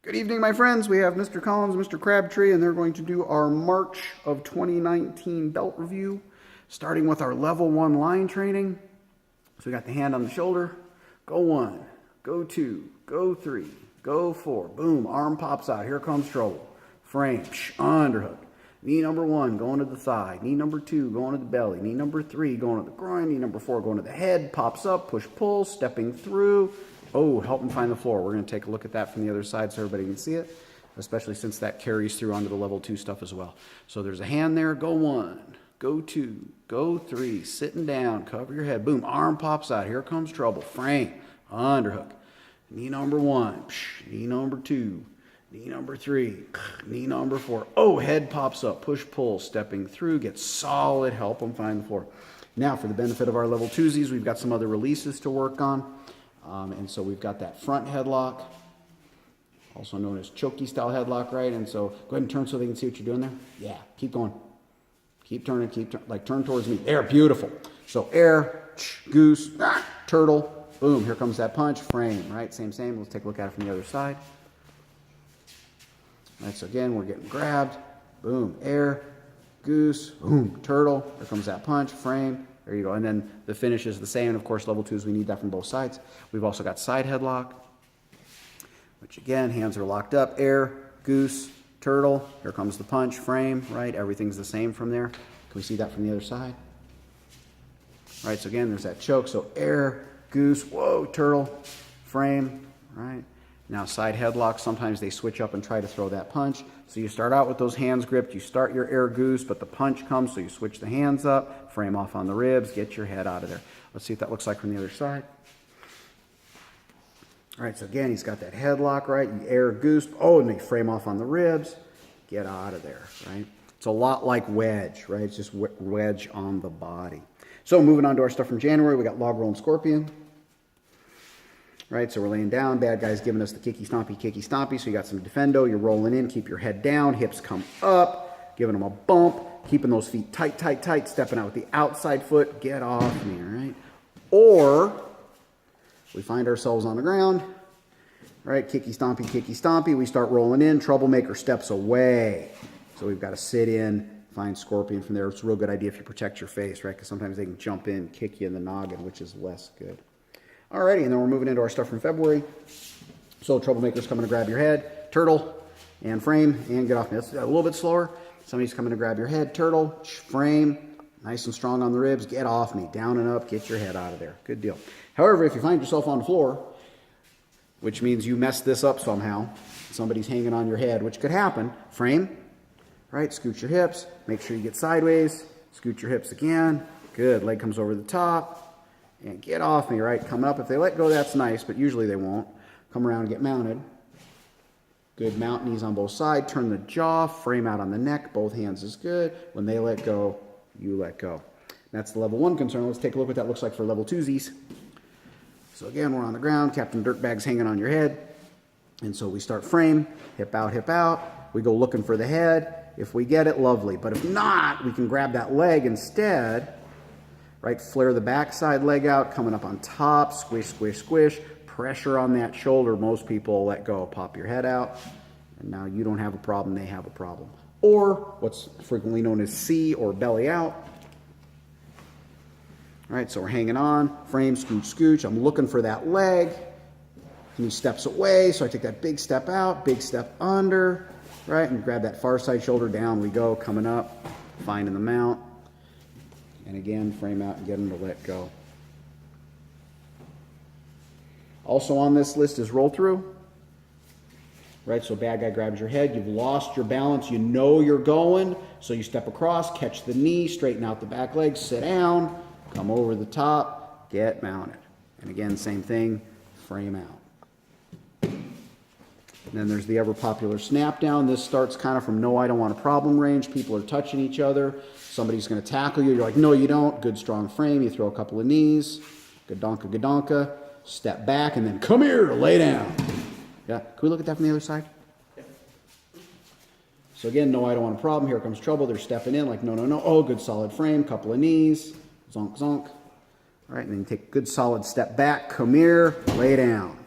Good evening, my friends. We have Mr. Collins, Mr. Crabtree, and they're going to do our March of 2019 belt review, starting with our level 1 line training. So we got the hand on the shoulder. Go 1, go 2, go 3, go 4. Boom, arm pops out. Here comes trouble. Frame, underhook. Knee number 1 going to the thigh. Knee number 2 going to the belly. Knee number 3 going to the groin. Knee number 4 going to the head. Pops up, push, pull, stepping through. Oh, help him find the floor. We're going to take a look at that from the other side so everybody can see it, especially since that carries through onto the level 2 stuff as well. So there's a hand there. Go 1, go 2, go 3, sitting down, cover your head. Boom, arm pops out. Here comes trouble. Frame, underhook. Knee number 1, knee number 2, knee number 3, knee number 4. Oh, head pops up. Push, pull, stepping through. Get solid. Help him find the floor. Now, for the benefit of our level 2s, we've got some other releases to work on. And so we've got that front headlock, also known as chokey style headlock, right? And so go ahead and turn so they can see what you're doing there. Yeah, keep going. Keep turning, like turn towards me. There, beautiful. So air, goose, turtle, boom, here comes that punch, frame, right? Same. Let's take a look at it from the other side. Right, so again, we're getting grabbed, boom, air, goose, boom, turtle, here comes that punch, frame. There you go. And then the finish is the same. And of course, level 2s, we need that from both sides. We've also got side headlock, which again, hands are locked up. Air, goose, turtle. Here comes the punch, frame, right? Everything's the same from there. Can we see that from the other side? Right, so again, there's that choke. So air, goose, whoa, turtle, frame, right? Now side headlock, sometimes they switch up and try to throw that punch. So you start out with those hands gripped, you start your air goose, but the punch comes, so you switch the hands up, frame off on the ribs, get your head out of there. Let's see what that looks like from the other side. All right, so again, he's got that headlock, right? You air goose, oh, and they frame off on the ribs, get out of there, right? It's a lot like wedge, right? It's just wedge on the body. So moving on to our stuff from January, we got log roll and scorpion. Right, so we're laying down, bad guy's giving us the kicky stompy, so you got some defendo, you're rolling in, keep your head down, hips come up, giving them a bump, keeping those feet tight, stepping out with the outside foot, get off me, all right? Or we find ourselves on the ground, right, kicky stompy, we start rolling in, troublemaker steps away. So we've got to sit in, find scorpion from there. It's a real good idea if you protect your face, right, because sometimes they can jump in, kick you in the noggin, which is less good. Alrighty, and then we're moving into our stuff from February. So troublemaker's coming to grab your head, turtle, and frame, and get off me. That's a little bit slower. Somebody's coming to grab your head, turtle, frame, nice and strong on the ribs, get off me, down and up, get your head out of there. Good deal. However, if you find yourself on the floor, which means you messed this up somehow, somebody's hanging on your head, which could happen, frame, right, scoot your hips, make sure you get sideways, scoot your hips again, good, leg comes over the top, and get off me, right? Come up. If they let go, that's nice, but usually they won't. Come around and get mounted. Good mount, knees on both sides. Turn the jaw, frame out on the neck. Both hands is good. When they let go, you let go. That's the level 1 concern. Let's take a look what that looks like for level 2s. So again, we're on the ground. Captain Dirtbag's hanging on your head. And so we start frame, hip out. We go looking for the head. If we get it, lovely. But if not, we can grab that leg instead. Right, flare the backside leg out, coming up on top, squish, pressure on that shoulder. Most people let go, pop your head out, and now you don't have a problem, they have a problem. Or what's frequently known as C, or belly out. All right, so we're hanging on, frame, scooch, I'm looking for that leg, and he steps away, so I take that big step out, big step under, right, and grab that far side shoulder, down we go, coming up, finding the mount. And again, frame out and get them to let go. Also on this list is roll through. Right, so bad guy grabs your head, you've lost your balance, you know you're going, so you step across, catch the knee, straighten out the back leg, sit down, come over the top, get mounted. And again, same thing, frame out. And then there's the ever popular snap down. This starts kind of from no, I don't want a problem range. People are touching each other. Somebody's going to tackle you. You're like, no, you don't. Good strong frame. You throw a couple of knees. Gadonka. Step back and then come here, lay down. Yeah. Can we look at that from the other side? Yeah. So again, no, I don't want a problem. Here comes trouble. They're stepping in like, no. Oh, good solid frame. Couple of knees. Zonk. All right. And then you take a good solid step back. Come here, lay down.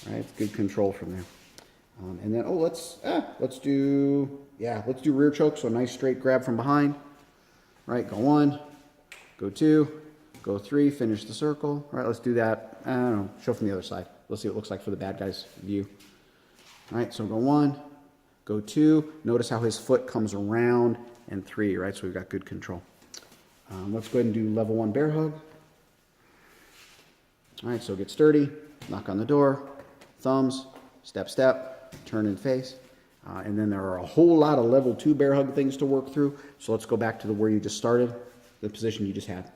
All right. Good control from there. And then, let's do rear choke. So nice straight grab from behind. Right, go 1, go 2, go 3, finish the circle. All right, let's do that. I don't know, show from the other side. Let's see what it looks like for the bad guy's view. All right, so go 1, go 2. Notice how his foot comes around, and 3, right? So we've got good control. Let's go ahead and do level 1 bear hug. All right, so get sturdy, knock on the door, thumbs, step, step, turn and face. And then there are a whole lot of level 2 bear hug things to work through. So let's go back to where you just started, the position you just had.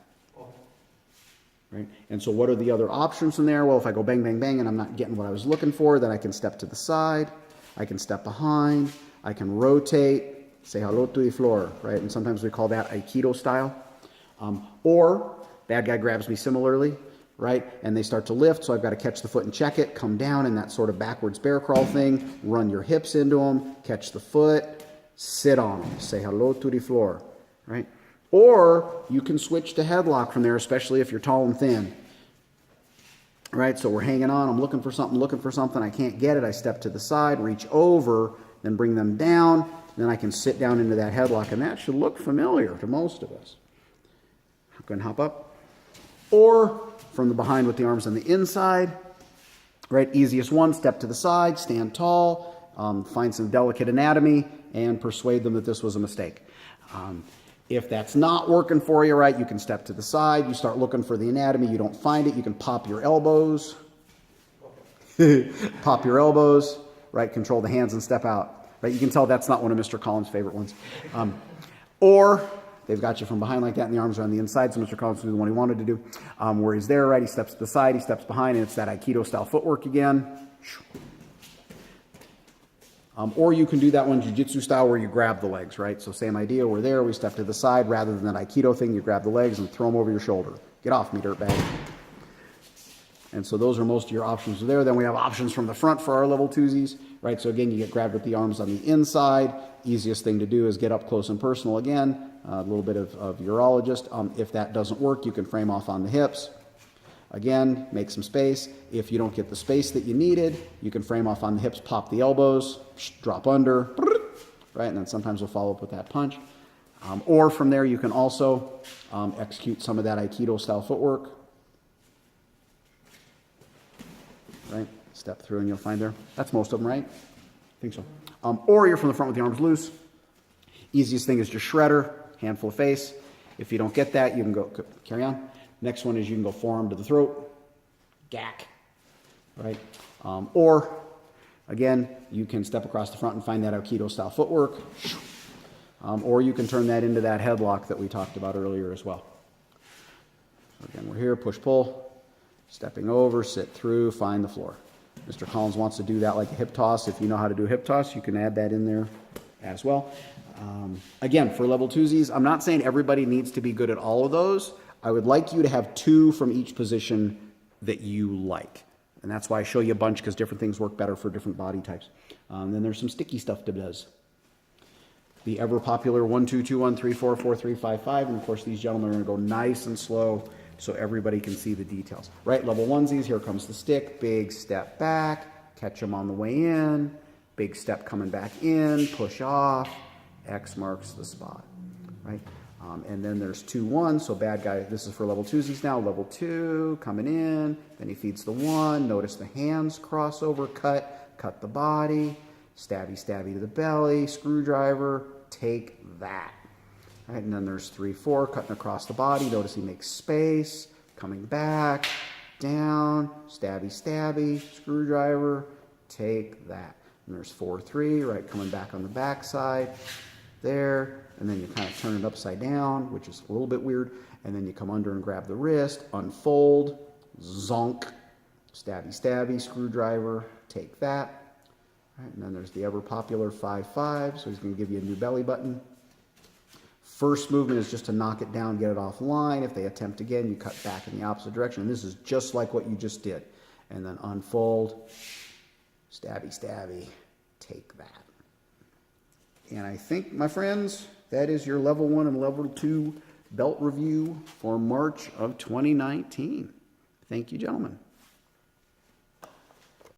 Right? And so what are the other options from there? Well, if I go bang, bang, bang, and I'm not getting what I was looking for, then I can step to the side, I can step behind, I can rotate, say hello to the floor, right? And sometimes we call that Aikido style. Or bad guy grabs me similarly, right? And they start to lift, so I've got to catch the foot and check it, come down in that sort of backwards bear crawl thing, run your hips into them, catch the foot, sit on them, say hello to the floor, right? Or you can switch to headlock from there, especially if you're tall and thin, right? So we're hanging on, I'm looking for something, I can't get it, I step to the side, reach over, then bring them down, then I can sit down into that headlock, and that should look familiar to most of us. Go and hop up. Or from the behind with the arms on the inside, right? Easiest one, step to the side, stand tall, find some delicate anatomy, and persuade them that this was a mistake. If that's not working for you, right, you can step to the side, you start looking for the anatomy, you don't find it, you can pop your elbows, pop your elbows, right, control the hands and step out, right? You can tell that's not one of Mr. Collins' favorite ones. Or they've got you from behind like that, and the arms are on the inside, so Mr. Collins will do the one he wanted to do. Where he's there, right, he steps to the side, he steps behind, and it's that Aikido-style footwork again. Or you can do that one jiu-jitsu style where you grab the legs, right? So same idea, we're there, we step to the side. Rather than that Aikido thing, you grab the legs and throw them over your shoulder. Get off me, dirtbag. And so those are most of your options there. Then we have options from the front for our level 2s, right? So again, you get grabbed with the arms on the inside. Easiest thing to do is get up close and personal again. A little bit of urologist. If that doesn't work, you can frame off on the hips. Again, make some space. If you don't get the space that you needed, you can frame off on the hips, pop the elbows, drop under, right? And then sometimes we'll follow up with that punch. Or from there, you can also execute some of that Aikido-style footwork. Right? Step through and you'll find there. That's most of them, right? I think so. Or you're from the front with the arms loose. Easiest thing is just shredder, handful of face. If you don't get that, you can go carry on. Next one is you can go forearm to the throat, gack, right? Or, again, you can step across the front and find that Aikido-style footwork. Or you can turn that into that headlock that we talked about earlier as well. So again, we're here, push-pull, stepping over, sit through, find the floor. Mr. Collins wants to do that like a hip toss. If you know how to do a hip toss, you can add that in there as well. Again, for level 2s, I'm not saying everybody needs to be good at all of those. I would like you to have 2 from each position that you like. And that's why I show you a bunch, because different things work better for different body types. Then there's some sticky stuff that does. The ever popular 1, 2, 2, 1, 3, 4, 4, 3, 5, 5. And of course, these gentlemen are going to go nice and slow so everybody can see the details. Right, level 1s, here comes the stick. Big step back, catch them on the way in. Big step coming back in, push off. X marks the spot, right? And then there's 2, 1, so bad guy, this is for level 2s now, level 2, coming in, then he feeds the 1, notice the hands cross over, cut the body, stabby, stabby to the belly, screwdriver, take that. Right, and then there's 3, 4, cutting across the body, notice he makes space, coming back, down, stabby, stabby, screwdriver, take that. And there's 4, 3, right, coming back on the back side, there, and then you kind of turn it upside down, which is a little bit weird, and then you come under and grab the wrist, unfold, zonk, stabby, stabby, screwdriver, take that. Right, and then there's the ever popular 5, 5, so he's going to give you a new belly button. First movement is just to knock it down, get it offline. If they attempt again, you cut back in the opposite direction. And this is just like what you just did. And then unfold, stabby, stabby, take that. And I think, my friends, that is your level 1 and level 2 belt review for March of 2019. Thank you, gentlemen.